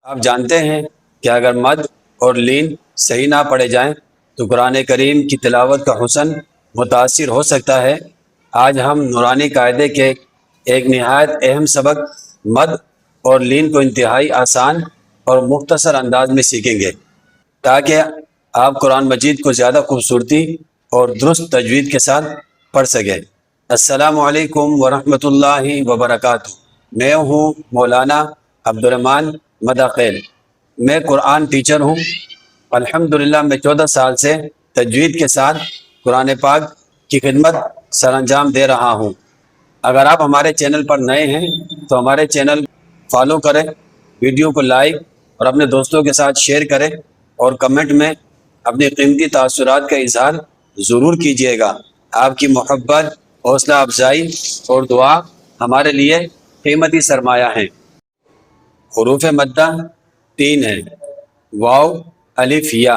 आप जानते हैं कि अगर मद और लीन सही ना पढ़े जाएं तो कुरान करीम की तिलावत का हुस्न मुतासिर हो सकता है। आज हम नूरानी कायदे के एक नहायत अहम सबक मद और लीन को इंतहाई आसान और मुख्तसर अंदाज में सीखेंगे ताकि आप कुरान मजीद को ज़्यादा खूबसूरती और दुरुस्त तजवीद के साथ पढ़ सकें। अस्सलामु अलैकुम वरहमतुल्लाहि वबरकातुहू। मैं हूँ मौलाना अब्दुर्रहमान मदाखेल। मैं कुरान टीचर हूँ। अल्हम्दुलिल्लाह मैं 14 साल से तजवीद के साथ कुरान पाक की खिदमत सरअंजाम दे रहा हूँ। अगर आप हमारे चैनल पर नए हैं तो हमारे चैनल फॉलो करें, वीडियो को लाइक और अपने दोस्तों के साथ शेयर करें और कमेंट में अपनी कीमती तासुरात का इजहार ज़रूर कीजिएगा। आपकी मोहब्बत, हौसला अफजाई और दुआ हमारे लिए कीमती सरमाया है। हुरूफ मद्दा 3 है। वाव, अलिफ, या।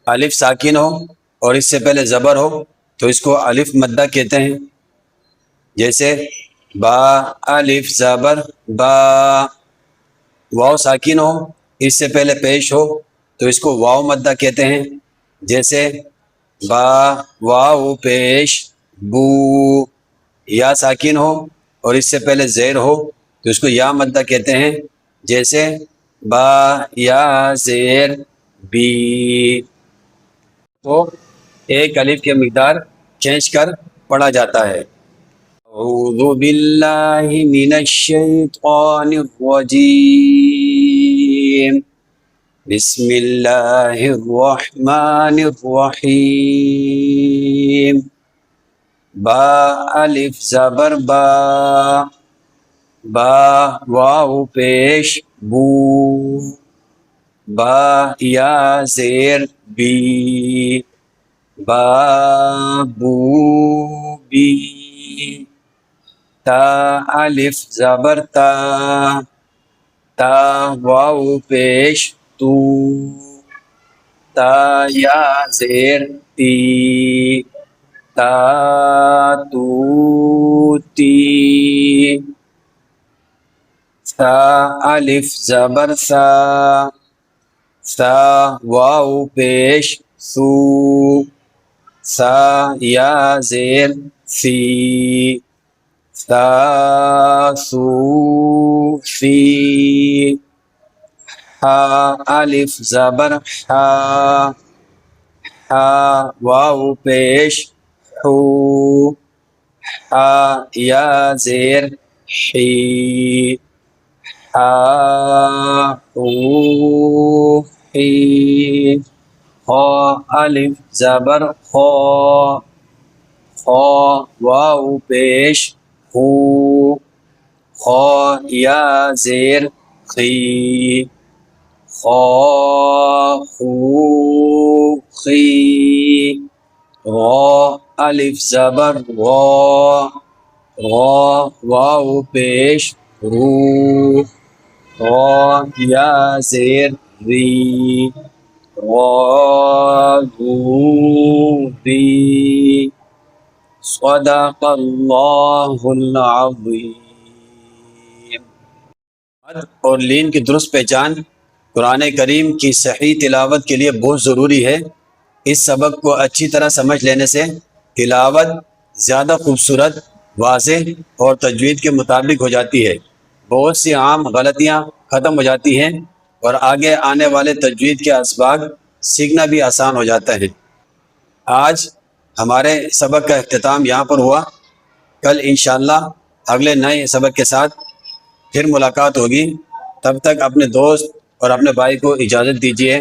अलिफ साकिन हो और इससे पहले ज़बर हो तो इसको अलिफ मद्दा कहते हैं। जैसे बा, अलिफ ज़बर बा। वाव साकिन हो, इससे पहले पेश हो तो इसको वाव मद्दा कहते हैं। जैसे बा, वाव पेश बू। या साकिन हो और इससे पहले ज़ेर हो तो इसको या मद्दा कहते हैं। जैसे बा, या ज़ेर बी। तो एक अलिफ के मिक़दार खींच कर पढ़ा जाता है। औज़ु बिल्लाहि मिनश शैतानिर रजीम। बिस्मिल्लाहिर रहमानिर रहीम। बा, अलिफ ज़बर बा। बा, वाव पेश बू। बा, या ज़ेर बी। बाबू बी। ता, अलिफ ज़बर ता। ता, वाव पेश तू। ता, या ज़ेर ती। ता, तू ती। सा, अलिफ ज़बर सा। सा, वाव पेश सू। सा, या ज़ेर सी। सा, सू सी। हा, अलिफ ज़बर हा। हा, वाव पेश हू। हा, या ज़ेर ही। हा, हू ही। खा, अलिफ ज़बर खा। खा, वाव पेश हू। खा, या ज़ेर खी। खा, हू खी। गा, अलिफ ज़बर गा। गा, वाव पेश रू। गा, या ज़ेर री। री। सदक़ल्लाहुल अज़ीम। मद और लीन की दुरुस्त पहचान कुरान करीम की सही तिलावत के लिए बहुत ज़रूरी है। इस सबक को अच्छी तरह समझ लेने से तिलावत ज़्यादा खूबसूरत, वाज़ेह और तजवीद के मुताबिक हो जाती है। बहुत सी आम गलतियाँ ख़त्म हो जाती हैं और आगे आने वाले तजवीद के असबाब सीखना भी आसान हो जाता है। आज हमारे सबक का इख्तिताम यहाँ पर हुआ। कल इंशाअल्लाह अगले नए सबक के साथ फिर मुलाकात होगी। तब तक अपने दोस्त और अपने भाई को इजाज़त दीजिए।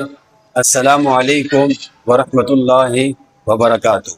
अस्सलामु अलैकुम वरहमतुल्लाहि वबरकातुहू।